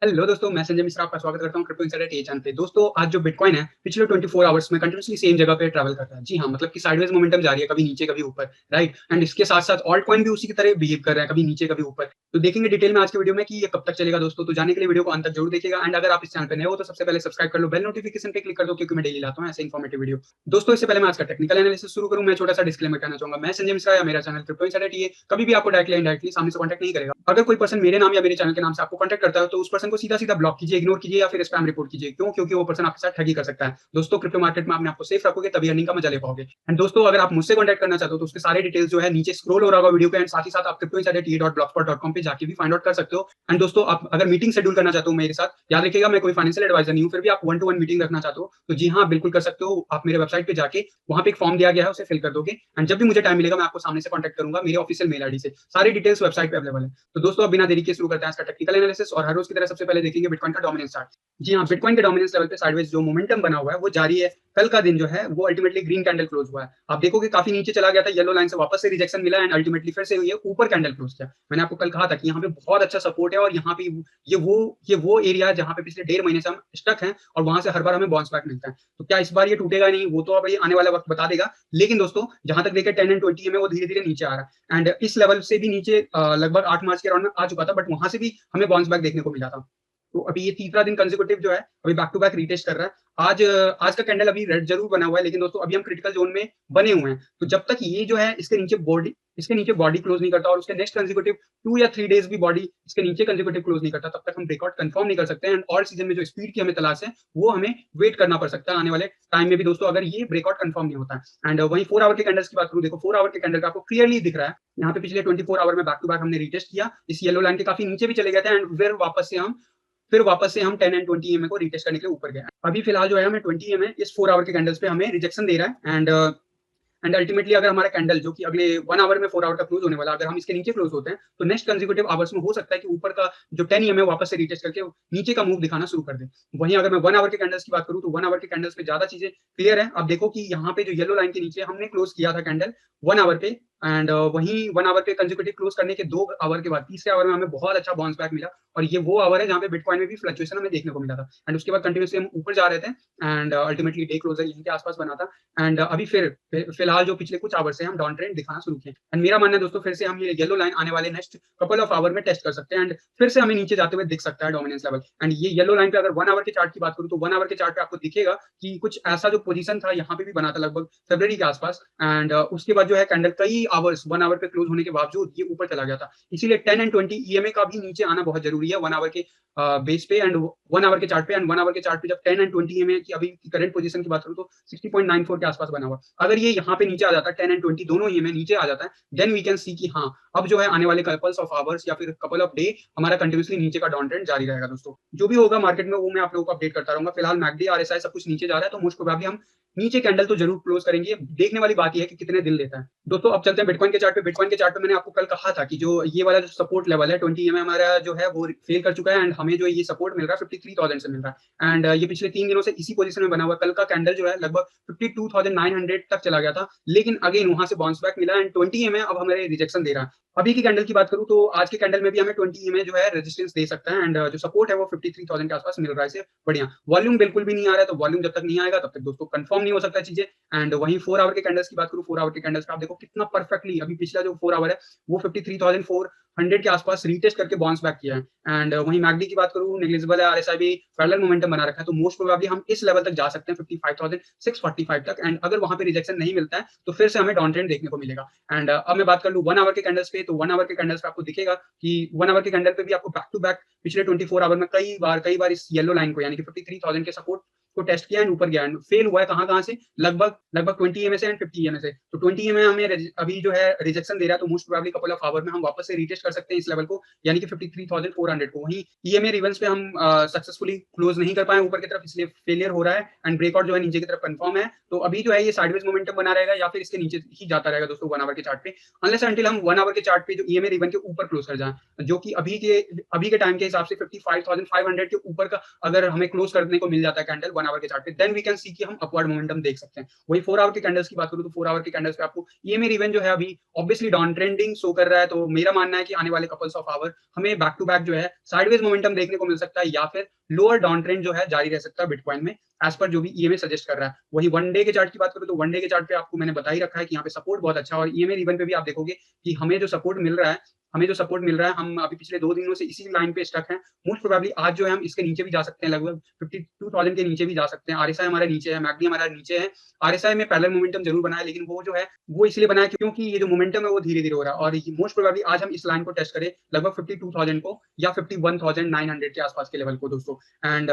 Hello दोस्तों, मैं संजय मिश्रा आपका स्वागत करता हूं क्रिप्टो इनसाइडर टीए चैनल पे। दोस्तों, आज जो बिटकॉइन है पिछले 24 आवर्स में कंटिन्यूअसली सेम जगह पे ट्रैवल कर रहा है। जी हाँ, मतलब कि साइडवेज मोमेंटम जारी है, कभी नीचे कभी ऊपर, राइट। एंड इसके साथ साथ ऑल्ट कॉइन भी उसी की तरह बिहेव कर रहा है, कभी नीचे कभी ऊपर। तो देखेंगे डिटेल में आज के वीडियो में कि ये कब तक चलेगा दोस्तों। तो जाने के लिए वीडियो को अंत तक जरूर देखिएगा। एंड अगर आप इस चैनल पे नए हो तो सबसे पहले सब्सक्राइब कर लो, बेल नोटिफिकेशन पे क्लिक कर दो, क्योंकि मैं डेली लाता हूँ ऐसे इन्फॉर्मेटिव वीडियो। दोस्तों, इससे पहले मैं आज का टेक्निकल एनालिसिस शुरू करूँ, मैं छोटा सा डिस्क्लेमर करना चाहूंगा। मैं संजय मिश्रा या मेरा चैनल क्रिप्टो इनसाइडर टीए कभी भी आपको डायरेक्टली इनडायरेक्टली सामने से कॉन्टैक्ट नहीं करेगा। अगर कोई पर्सन मेरे नाम या मेरे चैनल के नाम से आपको कॉन्टैक्ट करता है तो उस पर्सन को सीधा सीधा ब्लॉक कीजिए, इग्नोर कीजिए या फिर स्पैम रिपोर्ट कीजिए। क्यों? क्योंकि वो पर्सन आपके साथ ठगी कर सकता है। दोस्तों, क्रिप्टो मार्केट में अपने आपको सेफ रखोगे तभी अर्निंग का मजा ले पाओगे। एंड दोस्तों, अगर आप मुझसे कॉन्टैक्ट करना चाहते हो तो उसके सारे डिटेल्स जो है नीचे स्क्रॉल हो रहा होगा वीडियो पे। एंड साथ ही साथ आप cryptoinsiderte.blogspot.com पे जाके भी फाइंड आउट कर सकते हो। एंड दोस्तों, आप अगर मीटिंग शेड्यूल करना चाहते हो मेरे साथ, याद रखिएगा मैं कोई फाइनेंशियल एडवाइजर नहीं हूँ, फिर भी आप 1-to-1 मीटिंग रखना चाहते हो तो जी हाँ, बिल्कुल कर सकते हो। आप मेरे वेबसाइट पे जाके वहाँ पे एक फॉर्म दिया गया है, उसे फिल कर दोगे। एंड जब भी मुझे टाइम मिलेगा मैं आपको सामने से कॉन्टैक्ट करूंगा मेरे ऑफिशियल मेल आईडी से। सारी डिटेल्स वेबसाइट पे अवेलेबल है। तो दोस्तों, अब बिना देरी के शुरू करते हैं इसका टेक्निकल एनालिसिस। और हर रोज की तरह सबसे पहले देखेंगे बिटकॉइन का डोमिनेंस चार्ट। जी हाँ, बिटकॉइन के डोमिनेंस लेवल पे साइडवेज जो मोमेंटम बना हुआ है वो जारी है। कल का दिन जो है वो अल्टीमेटली ग्रीन कैंडल क्लोज हुआ है। आप देखोगे काफी नीचे चला गया था, येलो लाइन से वापस से रिजेक्शन मिला एंड अल्टीमेटली फिर से ये ऊपर कैंडल क्लोज किया। मैंने आपको कल कहा था कि यहाँ पे बहुत अच्छा सपोर्ट है और यहाँ पे ये वो एरिया है जहाँ पे पिछले 1.5 महीने से हम स्टक हैं और वहां से हर बार हमें बाउंस बैक मिलता है। तो क्या इस बार ये टूटेगा नहीं, वो तो अब ये आने वाला वक्त बता देगा। लेकिन दोस्तों, जहां तक देखे 10 एंड 20 में वो धीरे धीरे नीचे आ रहा है। एंड इस लेवल से भी नीचे लगभग 8 मार्च के अराउंड में आ चुका था, बट वहां से भी हमें बाउंस बैक देखने को मिला था। तो अभी ये तीसरा दिन कंसेक्यूटिव जो है अभी बैक टू बैक रीटेस्ट कर रहा है। आज का कैंडल अभी रेड जरूर बना हुआ है, लेकिन दोस्तों अभी हम क्रिटिकल जोन में बने हुए हैं। तो जब तक ये जो है इसके नीचे बॉडी क्लोज नहीं करता और उसके नेक्स्ट कंसेक्यूटिव 2 या 3 डेज भी बॉडी इसके नीचे कंसेक्यूटिव क्लोज नहीं करता, तब तक हम ब्रेकआउट कंफर्म नहीं कर सकते हैं। एंड ऑल सीजन में जो स्पीड की हमें तलाश है वो हमें वेट करना पड़ सकता है आने वाले टाइम में भी दोस्तों, अगर ये ब्रेकआउट कंफर्म नहीं होता है। एंड वहीं 4 आवर के कैंडल्स की बात करूं, देखो 4 आवर के कैंडल का आपको क्लियरली दिख रहा है। यहाँ पे पिछले 24 आवर में बैक टू बैक हमने रीटेस्ट किया, इस येलो लाइन के काफी नीचे भी चले गए थे। एंड फिर वापस से हम 10 एंड 20 ईएमए को रीटेस्ट करने के लिए ऊपर गए। अभी फिलहाल जो है हमें 20 ईएमए इस 4 आवर के कैंडल्स पे हमें रिजेक्शन दे रहा है। एंड अल्टीमेटली अगर हमारा कैंडल जो कि अगले 1 आवर में 4 आवर का क्लोज होने वाला, अगर हम इसके नीचे क्लोज होते हैं तो नेक्स्ट कंसेक्यूटिव आवर्स में हो सकता है कि ऊपर का जो 10 ईएमए वापस से रीटेस्ट करके नीचे का मूव दिखाना शुरू कर दे। वहीं अगर मैं 1 आवर के कैंडल्स की बात करूं तो 1 आवर के कैंडल्स पे ज्यादा चीजें क्लियर है। आप देखो कि यहाँ पे जो येलो लाइन के नीचे हमने क्लोज किया था कैंडल 1 आवर पे। एंड वहीं 1 आवर पे कंसेक्यूटिव क्लोज करने के 2 आवर के बाद तीसरे आवर में हमें बहुत अच्छा बाउंस बैक मिला। और ये वो आवर है जहाँ पे बिटकॉइन में भी फ्लक्चुएशन हमें देखने को मिला था। एंड उसके बाद कंटिन्यूसली हम ऊपर जा रहे थे एंड अल्टीमेटली डे क्लोजर यहीं के आसपास बना था। एंड अभी फिलहाल जो पिछले कुछ आवर से हम डाउन ट्रेंड दिखाना शुरू किए। एंड मेरा मानना है दोस्तों, फिर से हम ये येलो लाइन आने वाले नेक्स्ट कपल ऑफ आवर में टेस्ट कर सकते हैं एंड फिर से हमें नीचे जाते हुए दिख सकता है डोमिनेंस लेवल। एंड ये येलो लाइन पे अगर 1 आवर के चार्ट की बात करूं तो 1 आवर के चार्ट पे आपको दिखेगा कि कुछ ऐसा जो पोजीशन था यहाँ पे भी बना था लगभग फरवरी के आसपास। एंड उसके बाद जो है कैंडल कई आवर्स 1 आवर पे क्लोज होने के बावजूद ये ऊपर चला गया था। इसीलिए 10 एंड 20 ईएमए का भी नीचे आना बहुत जरूरी है 1 आवर के बेस पे एंड 1 आवर के चार्ट पे। एंड 1 आवर के चार्ट पे जब 10 एंड 20 ईएमए की अभी की करंट पोजीशन की बात करूं तो 60.94 के आसपास बना हुआ। अगर ये यहाँ पे नीचे आ जाता है 10 एंड 20 दोनों ईएमए नीचे आ जाता है, देन वी कैन सी कि हाँ, अब जो है आने वाले कपल्स ऑफ आवर्स या फिर कपल ऑफ डे हमारा कंटिन्यूसली नीचे का डाउन ट्रेंड जारी रहेगा दोस्तों। जो भी होगा मार्केट में वो मैं आप लोगों को अपडेट करता रहूंगा। फिलहाल मैकडी आरएसआई सब कुछ नीचे जा रहा है तो मोस्ट प्रोबेबली हम नीचे कैंडल तो जरूर क्लोज करेंगे। देखने वाली बात यह है कि कितने दिन लेता है दोस्तों। अब चलते हैं बिटकॉइन के चार्ट पे। बिटकॉइन के चार्ट पे मैंने आपको कल कहा था कि जो ये वाला जो सपोर्ट लेवल है 20 ईएमए हमारा जो है वो फेल कर चुका है। एंड हमें जो ये सपोर्ट मिल रहा है 53,000 से मिल रहा है। एंड ये पिछले 3 दिनों से इसी पोजीशन में बना हुआ। कल का कैंडल जो है लगभग 52,900 तक चला गया था, लेकिन अगेन वहां से बाउंस बैक मिला एंड 20 ईएमए अब हमें रिजेक्शन दे रहा है। अभी की कैंडल की बात करूं तो आज के कैंडल में भी हमें 20 ईएमए जो है रेजिस्टेंस दे सकता है। एंड जो सपोर्ट है वो 53,000 के आसपास मिल रहा है। इसे बढ़िया वॉल्यूम बिल्कुल भी नहीं आ रहा है, तो वॉल्यूम जब तक नहीं आएगा तब तक दोस्तों कंफर्म नहीं हो सकता चीजें। एंड वहीं 4 आवर के कैंडल्स की बात करूं, 4 आवर के कैंडल्स पे आप देखो कितना परफेक्टली अभी पिछला जो 4 आवर है वो 53,400 के आसपास रीटेस्ट करके बाउंस बैक किया है। एंड वहीं मैकडी की बात करूं, नेग्लिजिबल है, आरएसआई भी पैरेलल मोमेंटम बना रखा है, तो मोस्ट प्रोबेबली हम इस लेवल तक जा सकते हैं 55,645 तक। एंड अगर वहां पे रिजेक्शन नहीं मिलता है तो फिर से हमें डाउन ट्रेंड देखने को मिलेगा। एंड अब मैं बात कर लूं 1 आवर के कैंडल्स पे, तो 1 आवर के कैंडल्स पे आपको दिखेगा कि 1 आवर के कैंडल पे भी आपको बैक टू बैक पिछले 24 आवर में कई बार इस येलो लाइन को यानी कि 53,000 के सपोर्ट को टेस्ट किया एंड ऊपर गया एंड फेल हुआ है। कहां से लगभग 20 ईएमए से एंड 50 ईएमए से। तो 20 ईएमए हमें अभी जो है रिजेक्शन दे रहा है, तो most probably couple of hour में हम वापस से रीटेस्ट कर सकते हैं इस लेवल को यानी कि 53,400 को। वहीं ईएमए रिवर्स पे हम सक्सेसफुली क्लोज नहीं कर पाए ऊपर की तरफ, इसलिए फेलियर हो रहा है एंड ब्रेकआउट जो है नीचे की तरफ कंफर्म है। तो अभी जो है ये साइडवेज मोमेंटम बना रहेगा या फिर इसके नीचे ही जाता रहेगा दोस्तों 1 आवर के चार्ट पे, अनलेस अंटिल हम 1 आवर के चार्ट पे जो ईएमए रिवन के ऊपर क्लोज कर जाए, जो कि अभी के टाइम के हिसाब से 55,500 के ऊपर का अगर हमें क्लोज करने को मिल जाता है कैंडल 1 आवर के चार्ट पे, देन वी कैन सी कि हम अपवर्ड मोमेंटम देख सकते हैं। वही 4 आवर के कैंडल्स की बात करूं तो 4 आवर के कैंडल्स पे आपको ईएमए रिबन जो है अभी ऑब्वियसली डाउन ट्रेंडिंग शो कर रहा है, तो मेरा मानना है कि आने वाले कपल्स ऑफ आवर हमें बैक टू बैक जो है साइडवेज मोमेंटम देखने को मिल सकता है, या फिर लोअर डाउन ट्रेंड जो है जारी रह सकता है बिटकॉइन में, एज पर जो भी ईएमए सजेस्ट कर रहा है। वही वन डे के चार्ट की बात करूं तो वन डे के चार्ट पे आपको मैंने बता ही रखा है कि यहाँ पे सपोर्ट बहुत अच्छा है, और ईएमए रिबन पे भी आप देखोगे कि हमें जो सपोर्ट मिल रहा है, हम अभी पिछले 2 दिनों से इसी लाइन पे स्टक हैं। मोस्ट प्रोबेबली आज जो है हम इसके नीचे भी जा सकते हैं, लगभग 52,000 के नीचे भी जा सकते हैं। आरएसआई हमारे नीचे है, मैकडी हमारा नीचे है। आरएसआई में पैरेलल मोमेंटम जरूर बना है, लेकिन वो जो है वो इसलिए बना है क्योंकि ये जो मोमेंटम है वो धीरे धीरे हो रहा है, और मोस्ट प्रोबेबली आज हम इस लाइन को टेस्ट करें लगभग 52,000 को या 51,900 के आसपास के लेवल को दोस्तों। एंड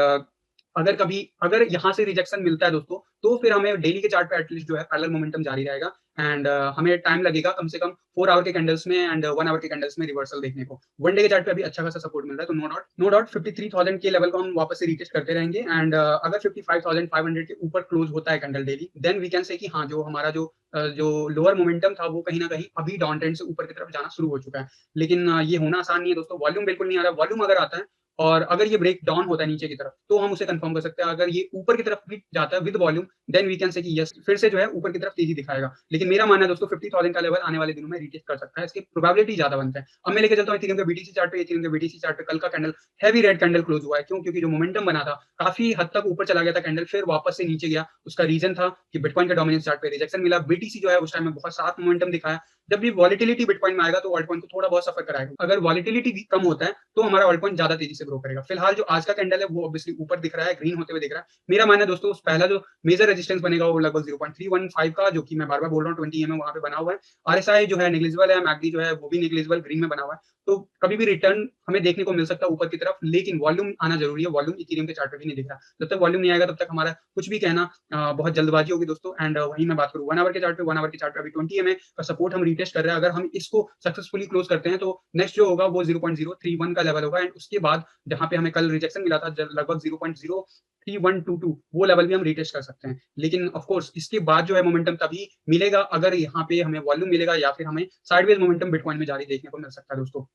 अगर यहाँ से रिजेक्शन मिलता है दोस्तों, तो फिर हमें डेली के चार्ट पे एटलीस्ट जो है पैरेलल मोमेंटम जारी रहेगा, एंड हमें टाइम लगेगा कम से कम 4 आवर के कैंडल्स में एंड 1 आवर के कैंडल्स में रिवर्सल देखने को। वन डे के चार्ट पे अभी अच्छा खासा सपोर्ट मिल रहा है, तो नो डाउट 53,000 के लेवल को हम वापस से रीटेस्ट करते रहेंगे, एंड अगर 55,500 के ऊपर क्लोज होता है candle daily, then we can say कि हाँ, जो हमारा जो लोअर मोमेंटम था वो कहीं ना कहीं अभी डाउन ट्रेंड से ऊपर की तरफ जाना शुरू हो चुका है। लेकिन ये होना आसान नहीं है दोस्तों, वॉल्यूम बिल्कुल नहीं आ रहा। वॉल्यूम अगर आता है और अगर ये ब्रेक डाउन होता है नीचे की तरफ, तो हम उसे कंफर्म कर सकते हैं। अगर ये ऊपर की तरफ भी जाता है with volume, then we can say कि यस, फिर से जो है ऊपर की तरफ तेजी दिखाएगा। लेकिन मेरा मानना है दोस्तों 50,000 का लेवल आने वाले दिनों में रीटेस्ट कर सकता है, इसकी प्रोबेबिलिटी ज्यादा बनता है। अब मैं लेके चलता हूँ इथेरियम के बीटीसी चार्ट पे। इथेरियम के बीटीसी चार्ट पे कल का candle heavy red candle close हुआ है। क्यों? क्योंकि जो मोमेंटम बना था काफी हद तक ऊपर चला गया था कैंडल, फिर वापस से नीचे गया। उसका रीजन था कि बिटकॉइन का डोमिनेंस चार्ट पे रिजेक्शन मिला। बीटीसी जो है उस टाइम में बहुत साफ मोमेंटम दिखाया। जब भी वॉलिटिलिटी बिटकॉइन में आएगा तो ऑल्ट कॉइन को थोड़ा बहुत सफर कराएगा। अगर वॉलिटिलिटी कम होता है तो हमारा ऑल्ट कॉइन ज्यादा तेजी से ग्रो करेगा। फिलहाल जो आज का कैंडल है वो ऑब्वियसली ऊपर दिख रहा है, ग्रीन होते हुए दिख रहा है। मेरा मानना है दोस्तों उस पहला जो मेजर रेजिस्टेंस बनेगा वो लगभग 0.315 का, जो कि मैं बार बार बोल रहा हूँ 20 वहां पे बना हुआ है। आरएसआई जो है नेग्लिजिबल है, मैकडी जो है वो भी नेग्लिजिबल ग्रीन में बना हुआ है। तो कभी भी रिटर्न हमें देखने को मिल सकता है ऊपर की तरफ, लेकिन वॉल्यूम आना जरूरी है। वॉल्यूम इथेरियम के चार्ट पे भी नहीं दिख रहा। जब तक वॉल्यूम नहीं आएगा तब तक हमारा कुछ भी कहना बहुत जल्दबाजी होगी दोस्तों। एंड वहीं मैं बात करूँ 1 आवर के चार्ट पे, 1 आवर के चार्ट पे अभी 20 एमए का सपोर्ट हम रीटेस्ट कर रहे हैं। अगर हम इसको सक्सेसफुली क्लोज करते हैं तो नेक्स्ट जो होगा वो 0.031 का लेवल होगा, एंड उसके बाद जहां पे हमें कल रिजेक्शन मिला था लगभग 0.03122, वो लेवल भी हम रीटेस्ट कर सकते हैं। लेकिन ऑफ कोर्स इसके बाद जो है मोमेंटम तभी मिलेगा अगर यहाँ पे हमें वॉल्यूम मिलेगा, या फिर हमें साइडवेज मोमेंटम बिटकॉइन में जारी देखने को मिल सकता है दोस्तों।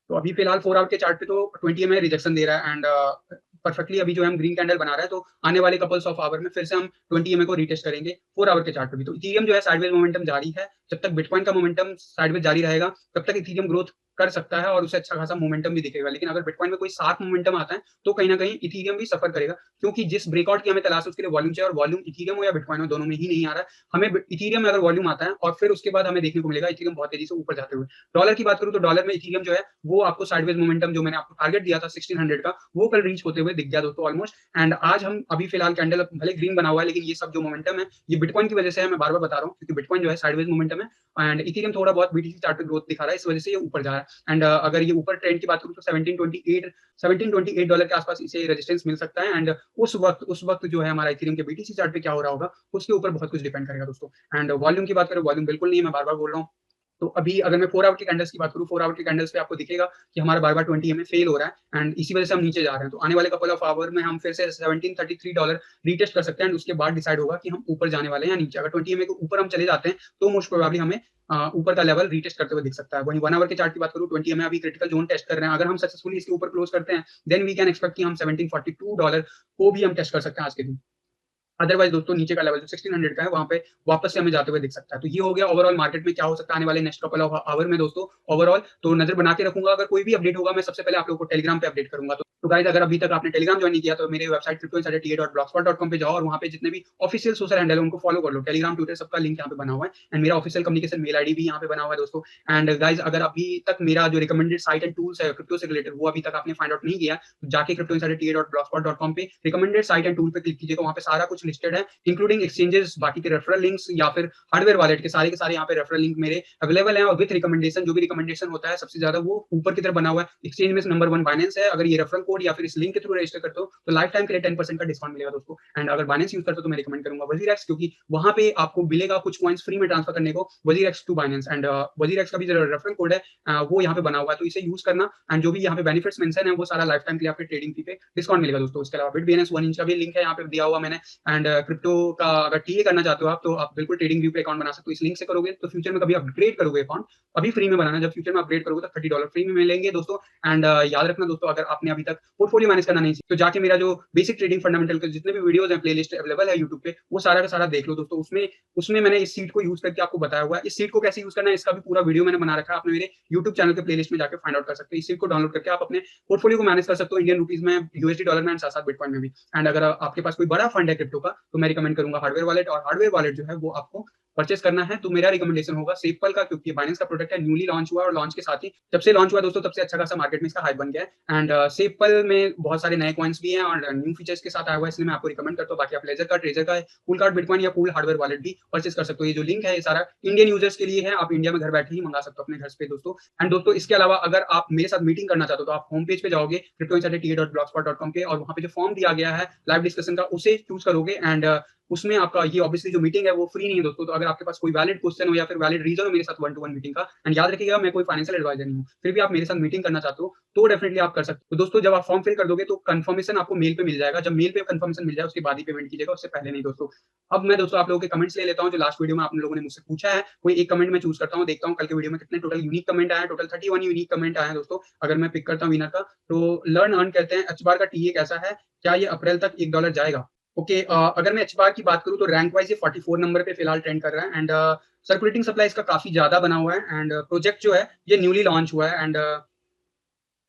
तो अभी फिलहाल 4 आवर के चार्ट पे तो 20 में रिजेक्शन दे रहा है, एंड परफेक्टली अभी जो हम ग्रीन कैंडल बना रहा है, तो आने वाले कपल्स ऑफ आवर में फिर से हम 20 को रीटेस्ट करेंगे 4 आवर के चार्ट पे भी। तो इथेरियम जो है साइडवेज मोमेंटम जारी है। जब तक बिटकॉइन का मोमेंटम साइडवेज जारी रहेगा तब तक इथेरियम ग्रोथ कर सकता है और उसे अच्छा खासा मोमेंटम भी दिखेगा। लेकिन अगर बिटकॉइन में कोई साफ मोमेंटम आता है तो कहीं ना कहीं इथेरियम भी सफर करेगा, क्योंकि जिस ब्रेकआउट की हमें तलाश है उसके लिए वॉल्यूम चाहिए, और वॉल्यूम इथेरियम हो या बिटकॉइन हो दोनों में ही नहीं आ रहा है। हमें इथेरियम में अगर वॉल्यूम आता है और फिर उसके बाद हमें देखने को मिलेगा इथेरियम बहुत तेजी से ऊपर जाते हुए। डॉलर की बात करूं तो डॉलर में इथेरियम जो है वो आपको साइडवेज मोमेंटम जो मैंने आपको टारगेट दिया था 1600 का, वो कल रीच होते हुए दिख गया दोस्तों ऑलमोस्ट। एंड आज हम अभी फिलहाल कैंडल भले ग्रीन बना हुआ है, लेकिन ये सब जो मोमेंटम है ये बिटकॉइन की वजह से है। मैं बार बार बता रहा हूँ, क्योंकि बिटकॉइन जो है साइडवेज मोमेंटम है एंड इथेरियम थोड़ा बहुत बीटीसी चार्ट पे ग्रोथ दिखा रहा है, इस वजह से ये ऊपर जा रहा है। एंड अगर ये ऊपर ट्रेंड की बात करूँ तो 1728 डॉलर के आसपास इसे रेजिस्टेंस मिल सकता है। एंड उस वक्त जो है हमारा इथेरियम के बीटीसी चार्ट पे क्या हो रहा होगा उसके ऊपर बहुत कुछ डिपेंड करेगा दोस्तों। एंड वॉल्यूम की बात करें, वॉल्यूम बिल्कुल नहीं है, मैं बार बार बोल रहा हूँ। तो अभी अगर मैं 4 आवर के कैंडल्स की बात करूँ, 4 आवर के कैंडल्स पे आपको दिखेगा कि हमारा बार बार 20 में फेल हो रहा है, एंड इसी वजह से हम नीचे जा रहे हैं। तो आने वाले कपल ऑफ आवर में हम फिर से 1733 रीटेस्ट कर सकते हैं, एंड उसके बाद डिसाइड होगा कि हम ऊपर जाने वाले हैं या नीचे। अगर 20 के ऊपर हम चले जाते हैं तो मोस्ट प्रोबेबली हमें ऊपर का लेवल रीटेस्ट करते हुए दिख सकता है। वहीं 1 आवर के चार्ट की बात करूँ, 20 में अभी क्रिटिकल जोन टेस्ट कर रहे हैं। अगर हम सक्सेसफुली इसके ऊपर क्लोज करते हैं, देन वी कैन एक्सपेक्ट कि हम $1742 को भी हम टेस्ट कर सकते हैं आज के दिन। अदरवाइज दोस्तों नीचे का लेवल जो 1600 का है वहां पे वापस से हमें जाते हुए दिख सकता है। तो ये हो गया ओवरऑल मार्केट में क्या हो सकता है आने वाले नेक्स्ट कपल ऑफ आवर में दोस्तों। ओवरऑल तो नजर बना के रखूंगा, अगर कोई भी अपडेट होगा मैं सबसे पहले आप लोगों को टेलीग्राम पे अपडेट करूंगा। तो गाइस, अगर अभी तक आपने टेलीग्राम ज्वाइन नहीं किया तो मेरे वेबसाइट cryptoinsiderta.blogspot.com पे जाओ और वहां पे जितने भी ऑफिशियल सोशल हैंडल है उनको फॉलो कर लो। टेलीग्राम, ट्विटर सबका लिंक यहाँ पे बना हुआ है, एंड मेरा ऑफिशियल कम्युनिकेशन मेल आईडी भी यहाँ पे बना हुआ है दोस्तों। एंड गाइस, अगर अभी तक मेरा जो रिकमेंडेड साइट एंड टूल्स है क्रिप्टो से रिलेटेड वो अभी तक आपने फाइंड आउट नहीं किया, तो जाके cryptoinsiderta.blogspot.com पे रिकमेंडेड साइट एंड टूल पे क्लिक कीजिएगा। वहाँ पे सारा कुछ लिस्टेड है, इंक्लूडिंग एक्सचेंजेस, बाकी के रेफरल लिंक्स या फिर हार्डवेयर वॉलेट के सारे यहाँ पे रेफरल लिंक मेरे अवेलेबल हैं। और विद रिकमेंडेशन, जो भी रिकमेंडेशन होता है सबसे ज्यादा वो ऊपर की तरफ बना हुआ है। एक्सचेंज में नंबर 1 बाइनेंस है। अगर ये रेफरल कोड या फिर इस लिंक के थ्रू रजिस्टर करते हो तो लाइफ टाइम के लिए 10% का डिस्काउंट मिलेगा दोस्तों। एंड अगर बाइनेंस यूज करते हो तो मैं रिकमेंड करूंगा वजीरेक्स, क्योंकि वहां पे आपको मिलेगा कुछ पॉइंट्स फ्री में ट्रांसफर करने को, WazirX to Binance. And WazirX का भी जो रेफरल कोड है वो यहाँ पे बना हुआ है, तो इसे यूज करना। एंड जो भी यहाँ पे बेनिफिट्स मेंशन है वो सारा लाइफ टाइम के लिए आपके ट्रेडिंग फी पे डिस्काउंट मिलेगा दोस्तों। इसके अलावा बिटबीएनएस 1 इंच का भी लिंक है यहाँ पे दिया हुआ मैंने। एंड क्रिप्टो का अगर टीए करना चाहते हो आप तो आप बिल्कुल ट्रेडिंग व्यू पे अकाउंट बना सकते हो। इस लिंक से करोगे तो फ्यूचर में कभी अपग्रेड करोगे अकाउंट, अभी फ्री में बनाना, जब फ्यूचर में अपग्रेड करोगे तो $30 फ्री में मिलेंगे दोस्तों। एंड याद रखना दोस्तों, अगर आपने अभी तक पोर्टफोलियो मैनेज करना नहीं सीखे तो जाके मेरा जो बेसिक ट्रेडिंग फंडामेंटल के जितने भी वीडियोस हैं प्लेलिस्ट अवेलेबल है यूट्यूब पे, वो सारा का सारा देख लो दोस्तों। उसमें उसमें मैंने इस सीट को यूज करके आपको बताया हुआ है। इस सीट को कैसे यूज करना है इसका भी पूरा वीडियो मैंने बना रखा है, आप मेरे यूट्यूब चैनल के प्लेलिस्ट में जाकर फाइंड आउट कर सकते हो। इस सीट को डाउनलोड करके आप अपने पोर्टफोलियो को मैनेज कर सकते हो इंडियन रुपीज में, यूएसडी डॉलर में, साथ साथ बिटकॉइन में भी। एंड अगर आपके पास कोई बड़ा फंड है क्रिप्टो का तो मैं रिकमेंड करूंगा हार्डवेयर वॉलेट, और हार्डवेयर वॉलेट जो है वो आपको परचेस करना है तो मेरा रिकमेंडेशन होगा सेफल का, क्योंकि बाइनेंस का प्रोडक्ट है, न्यूली लॉन्च हुआ और लॉन्च के साथ ही जब से लॉन्च हुआ दोस्तों तब से अच्छा खासा मार्केट में इसका हाइप बन गया है। एंड सेफल में बहुत सारे नए कॉइन्स भी हैं और न्यू फीचर्स के साथ आया हुआ है, इसलिए मैं आपको रिकमेंड करता हूँ। बाकी आप लेजर का, ट्रेजर का, कूल कार्ड बिटकॉइन या कूल हार्डवेयर वॉलेट भी परचेस कर सकते हो। ये जो लिंक है ये सारा इंडियन यूजर्स के लिए है, आप इंडिया में घर बैठे ही मंगा सकते हो अपने घर पे दोस्तों। एंड दोस्तों इसके अलावा अगर आप मेरे साथ मीटिंग करना चाहते हो तो आप होम पेज पे जाओगे cryptoinsiderta.blogspot.com पे, और वहाँ पे जो फॉर्म दिया गया है लाइव डिस्कशन का उसे चूज करोगे। एंड उसमें आपका ये ऑब्वियसली जो मीटिंग है वो फ्री नहीं है दोस्तों। तो अगर आपके पास कोई वैलिड क्वेश्चन हो या फिर वैलिड रीजन हो मेरे साथ 1-to-1 मीटिंग का, एंड याद रखिएगा मैं कोई फाइनेंशियल एडवाइजर नहीं हूँ, फिर भी आप मेरे साथ मीटिंग करना चाहते हो तो डेफिनेटली आप कर सकते हो। तो दोस्तों जब आप फॉर्म फिल कर दोगे तो कंफर्मेशन आपको मेल पे मिल जाएगा, जब मेल पे कंफर्मेशन मिल जाए उसके बाद ही पेमेंट कीजिएगा, उससे पहले नहीं दोस्तों। अब मैं दोस्तों आप लोगों के कमेंट्स ले लेता हूँ जो लास्ट वीडियो में आप लोगों ने मुझसे पूछा है, कोई एक कमेंट मैं चूज करता हूँ, देखता हूँ कल के वीडियो में कितने टोटल यूनिक कमेंट आए। टोटल 31 यूनिक कमेंट आए हैं दोस्तों। अगर मैं पिक करता हूँ विनर का, तो लर्न अर्न कहते हैं, एच बार का टीए कैसा है, क्या ये अप्रैल तक $1 जाएगा? ओके, अगर मैं एच बार की बात करूं तो रैंक वाइज ये 44 नंबर पे फिलहाल ट्रेंड कर रहा है। एंड सर्कुलेटिंग सप्लाई इसका काफी ज्यादा बना हुआ है। एंड प्रोजेक्ट जो है ये न्यूली लॉन्च हुआ है।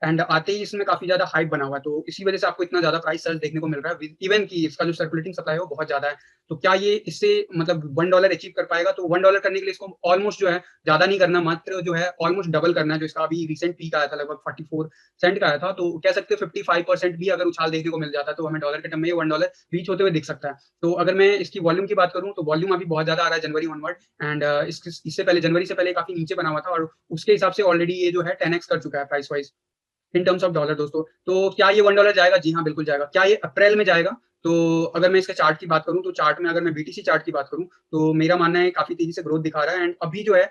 एंड आते ही इसमें काफी ज्यादा हाइप बना हुआ है, तो इसी वजह से आपको इतना ज्यादा प्राइस सर्च देखने को मिल रहा है। इवन की इसका जो सर्कुलेटिंग सप्लाई है वो बहुत ज्यादा है। तो क्या ये इससे मतलब $1 अचीव कर पाएगा? तो $1 करने के लिए इसको ऑलमोस्ट जो है ज्यादा नहीं करना, मात्र जो है ऑलमोस्ट डबल करना है। जो इसका अभी रिसेंट पीक आया था लगभग 44 सेंट का आया था, तो कह सकते हैं 55% भी अगर उछाल देखने को मिल जाता है तो हमें डॉलर के टर्म में $1 रीच होते हुए दिख सकता है। तो अगर मैं इसकी वॉल्यूम की बात करूं तो वॉल्यूम अभी बहुत ज्यादा आ रहा है जनवरी ऑनवर्ड। एंड इससे पहले जनवरी से पहले काफी नीचे बना हुआ था, और उसके हिसाब से ऑलरेडी ये जो है 10x कर चुका है price wise in terms of dollar दोस्तों। तो क्या ये $1 जाएगा? जी हाँ, बिल्कुल जाएगा। क्या ये अप्रैल में जाएगा? तो अगर मैं इसके चार्ट की बात करूं तो चार्ट में अगर मैं बीटीसी चार्ट की बात करूं तो मेरा मानना है काफी तेजी से ग्रोथ दिखा रहा है। एंड अभी जो है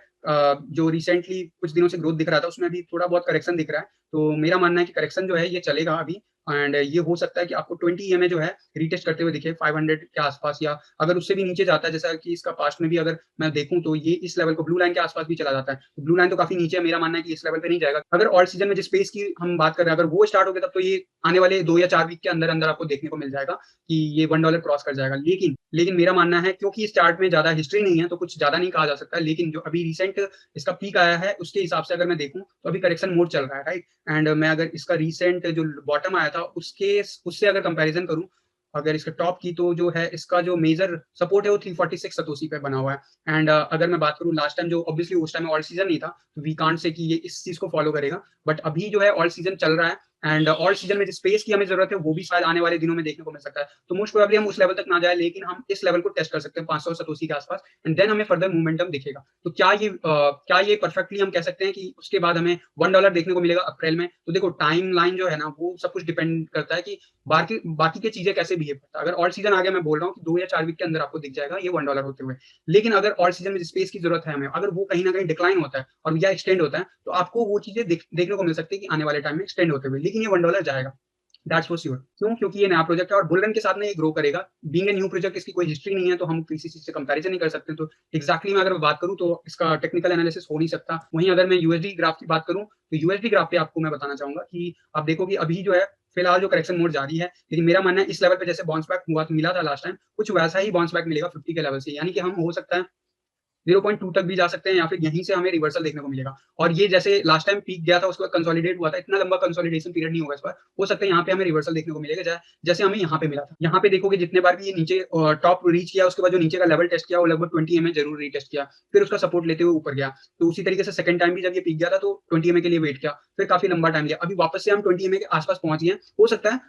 जो रिसेंटली कुछ दिनों से ग्रोथ दिख रहा था उसमें अभी थोड़ा बहुत करेक्शन दिख रहा है। तो मेरा मानना है कि करेक्शन जो है ये चलेगा अभी। एंड ये हो सकता है कि आपको 20 ईएमए जो है रीटेस्ट करते हुए दिखे 500 के आसपास, या अगर उससे भी नीचे जाता है जैसा कि इसका पास्ट में भी अगर मैं देखूं तो ये इस लेवल को ब्लू लाइन के आसपास भी चला जाता है। तो ब्लू लाइन तो काफी नीचे है, मेरा मानना है कि इस लेवल पे नहीं जाएगा। अगर ऑल सीजन में जिस पेस की हम बात कर रहे हैं अगर वो स्टार्ट हो गया तब तो ये आने वाले 2 या 4 वीक के अंदर अंदर आपको देखने को मिल जाएगा कि ये $1 क्रॉस कर जाएगा। लेकिन लेकिन मेरा मानना है क्योंकि इस चार्ट में ज्यादा हिस्ट्री नहीं है तो कुछ ज्यादा नहीं कहा जा सकता, लेकिन जो अभी रिसेंट इसका पीक आया है उसके हिसाब से अगर मैं देखूं तो अभी करेक्शन मोड चल रहा है, राइट। एंड मैं अगर इसका रिसेंट जो बॉटम आया था उससे अगर कंपैरिजन करूं, अगर इसका टॉप की, तो जो है इसका जो मेजर सपोर्ट है वो 346 सतोशी पे बना हुआ है। एंड अगर मैं बात करूं लास्ट टाइम, जो ऑब्वियसली उस टाइम ऑल सीजन नहीं था तो वी कांट से कि ये इस चीज को फॉलो करेगा, बट अभी जो है ऑल सीजन चल रहा है। एंड ऑल सीजन में जिस स्पेस की हमें जरूरत है वो भी शायद आने वाले दिनों में देखने को मिल सकता है। तो मोस्ट प्रोबेबली हम उस लेवल तक ना जाए, लेकिन हम इस लेवल को टेस्ट कर सकते हैं 500 सतोशी के आसपास, एंड देन हमें फर्दर मोमेंटम दिखेगा। तो क्या ये परफेक्टली हम कह सकते हैं कि उसके बाद हमें $1 देखने को मिलेगा अप्रैल में? तो देखो टाइम लाइन जो है ना वो सब कुछ डिपेंड करता है कि बाकी बाकी की चीजें कैसे बिहेव करता है। अगर ऑल सीजन आ गया, मैं बोल रहा हूँ कि 2 या 4 वीक के अंदर आपको दिख जाएगा ये $1 होते हुए। लेकिन अगर ऑल सीजन में स्पेस की जरूरत है हमें, अगर वो कहीं ना कहीं डिक्लाइन होता है और या एक्सटेंड होता है तो आपको वो चीजें देखने को मिल सकती है कि आने वाले टाइम में एक्सटेंड होते हुए, लेकिन ये $1 जाएगा, दैट्स फॉर श्योर। क्यों? क्योंकि ये नया प्रोजेक्ट है और बुल रन के साथ में ये ग्रो करेगा। बीइंग ए न्यू प्रोजेक्ट इसकी कोई हिस्ट्री नहीं है तो हम किसी चीज से कंपैरिजन नहीं कर सकते। तो एग्जैक्टली मैं अगर बात करूं तो इसका टेक्निकल एनालिसिस हो नहीं सकता। वहीं अगर मैं यूएसडी ग्राफ की बात करूं तो यूएसडी ग्राफ पे आपको मैं बताना चाहूंगा कि आप देखो कि अभी जो है फिलहाल जो करेक्शन मोड जारी है, लेकिन मेरा मानना है इस लेवल पे जैसे बाउंस बैक हुआ मिला था लास्ट टाइम, कुछ वैसा ही बाउंस बैक मिलेगा 50 के लेवल से। यानी कि हम हो सकता है 0.2 तक भी जा सकते हैं या फिर यहीं से हमें रिवर्सल देखने को मिलेगा। और ये जैसे लास्ट टाइम पीक गया था उसके बाद कंसोलिडेट हुआ था, इतना लंबा कंसोलिडेशन पीरियड नहीं होगा इस बार। हो सकता है यहाँ पे हमें रिवर्सल देखने को मिलेगा जैसे हमें यहाँ पे मिला था। यहाँ पे देखोगे जितने बार भी ये नीचे टॉप रीच किया उसके बाद जो नीचे का लेवल टेस्ट किया वो लगभग 20 एमए जरूर रीटेस्ट किया, फिर उसका सपोर्ट लेते हुए ऊपर गया। तो उसी तरीके से सेकंड टाइम भी जब ये पीक गया था तो 20 एमए के लिए वेट किया, फिर काफी लंबा टाइम लिया, अभी वापस से हम 20 एमए के आसपास पहुंच गए। हो सकता है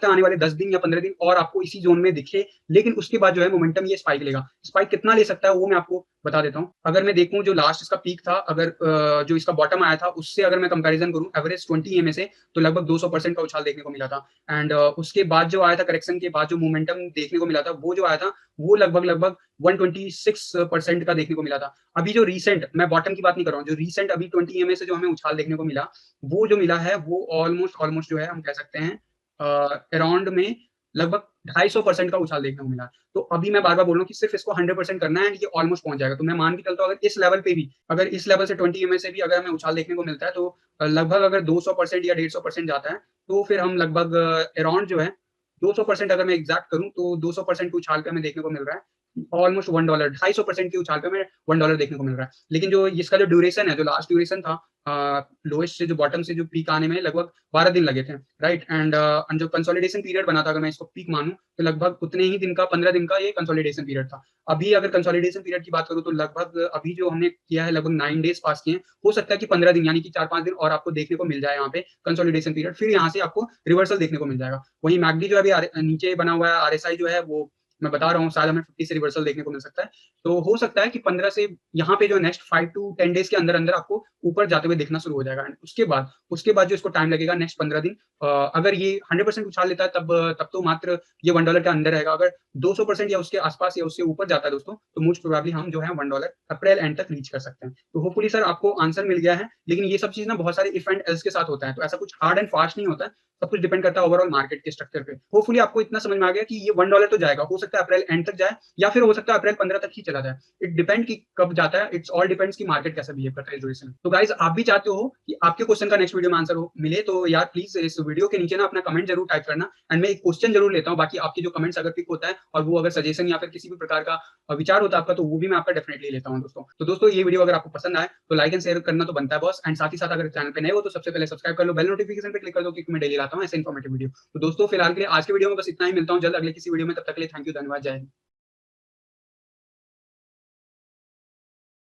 आने वाले 10 दिन या 15 दिन और आपको इसी जोन में दिखे, लेकिन उसके बाद जो है मोमेंटम ये स्पाइक लेगा। स्पाइक कितना ले सकता है वो मैं आपको बता देता हूँ। अगर मैं देखूं जो लास्ट इसका पीक था, अगर जो इसका बॉटम आया था उससे अगर मैं कंपैरिजन करूं एवरेज 20 एमए से, तो लगभग 200% का उछाल देखने को मिला था। एंड उसके बाद जो आया था करेक्शन के बाद जो मोमेंटम देखने को मिला था वो जो आया था वो लगभग 126% का देखने को मिला था। अभी जो रिसेंट, मैं बॉटम की बात नहीं कर रहा हूँ, जो रिसेंट अभी 20 एमए से जो हमें उछाल देखने को मिला वो जो मिला है वो ऑलमोस्ट जो है हम कह सकते हैं अराउंड में लगभग 250% का उछाल देखने को मिला। तो अभी मैं बार-बार बोल रहा हूँ कि सिर्फ इसको 100% करना है एंड ये ऑलमोस्ट पहुँच जाएगा। तो मैं मान के चलता हूँ अगर इस लेवल पे भी, अगर इस लेवल से 20 ईएमए से भी अगर हमें उछाल देखने को मिलता है तो लगभग अगर 200% या 150% जाता है, तो फिर हम लगभग अराउंड जो है 200% अगर मैं एग्ज़ैक्ट करूँ तो 200% उछाल पे हमें देखने को मिल रहा है ऑलमोस्ट $1 250% की उछाल पे हमें $1 देखने को मिल रहा है। लेकिन जो इसका जो ड्यूरेशन है, जो लास्ट ड्यूरेशन था लोएस्ट से जो बॉटम से जो पीक आने में लगभग 12 दिन लगे थे, राइट? एंड जो कंसोलिडेशन पीरियड बना था अगर मैं इसको पीक मानूँ, तो लगभग उतने ही दिन का 15 दिन का ये कंसोलिडेशन पीरियड था। अभी अगर कंसोलिडेशन पीरियड की बात करूँ तो लगभग अभी जो हमने किया है लगभग 9 डेज़ पास किए हैं। हो सकता है कि 15 दिन यानी कि 4-5 दिन और आपको देखने को मिल जाए यहाँ पे कंसोलिडेशन पीरियड, फिर यहाँ से आपको रिवर्सल देखने को मिल जाएगा। वहीं मैकडी जो है अभी नीचे बना हुआ है, आरएसआई जो है वो मैं बता रहा हूँ शायद हमें 50 से रिवर्सल देखने को मिल सकता है। तो हो सकता है कि 15 से यहाँ पे जो नेक्स्ट 5 टू 10 डेज़ के अंदर-अंदर आपको ऊपर जाते हुए दिखना शुरू हो जाएगा एंड उसके बाद जो इसको टाइम लगेगा नेक्स्ट 15 दिन अगर ये 100% उछाल लेता है तब तो मात्र ये $1 के अंदर रहेगा। अगर 200% या उसके आस-पास या उससे ऊपर जाता है दोस्तों, तो मोस्ट प्रोबेबली हम जो है $1 अप्रैल एंड तक रीच कर सकते हैं। तो होपफुली सर आपको आंसर मिल गया है, लेकिन ये सब चीज़ ना बहुत सारे इफ एंड एल्स के साथ होता है, तो ऐसा कुछ हार्ड एंड फास्ट नहीं होता है। सब कुछ डिपेंड करता है ओवरऑल मार्केट के स्ट्रक्चर पे। होपफुली आपको इतना समझ में आ गया कि ये $1 तो जाएगा, हो सकता है अप्रैल एंड तक जाए या फिर हो सकता है अप्रैल 15 तक ही चला जाए। इट डिपेंड कि कब जाता है, इट्स ऑल डिपेंड्स कि मार्केट कैसा बिहेव करता है इस ड्यूरेशन में। तो गाइस आप भी चाहते हो कि आपके क्वेश्चन का नेक्स्ट वीडियो में आंसर हो मिले तो यार प्लीज़ इस वीडियो के नीचे ना अपना कमेंट ज़रूर टाइप करना एंड मैं एक क्वेश्चन ज़रूर लेता हूँ। बाकी आपके जो कमेंट्स अगर पिक होता है और वो अगर सजेशन या फिर किसी भी प्रकार का विचार होता है आपका, तो वो भी मैं आपका डेफिनिटली लेता हूँ दोस्तों। तो दोस्तों ये वीडियो अगर आपको पसंद आए तो लाइक एंड शेयर करना तो बनता है बॉस एंड साथ ही साथ अगर चैनल पे नए हो तो सबसे पहले सब्सक्राइब कर लो, बेल नोटिफिकेशन पे क्लिक कर दो क्योंकि मैं डेली लाता हूँ ऐसे इन्फॉर्मेटिव वीडियो। तो दोस्तों फिलहाल के लिए आज के वीडियो में बस इतना ही, मिलता हूँ जल्द अगले किसी वीडियो में, तब तक के लिए थैंक यू, धन्यवाद, जय हिंद।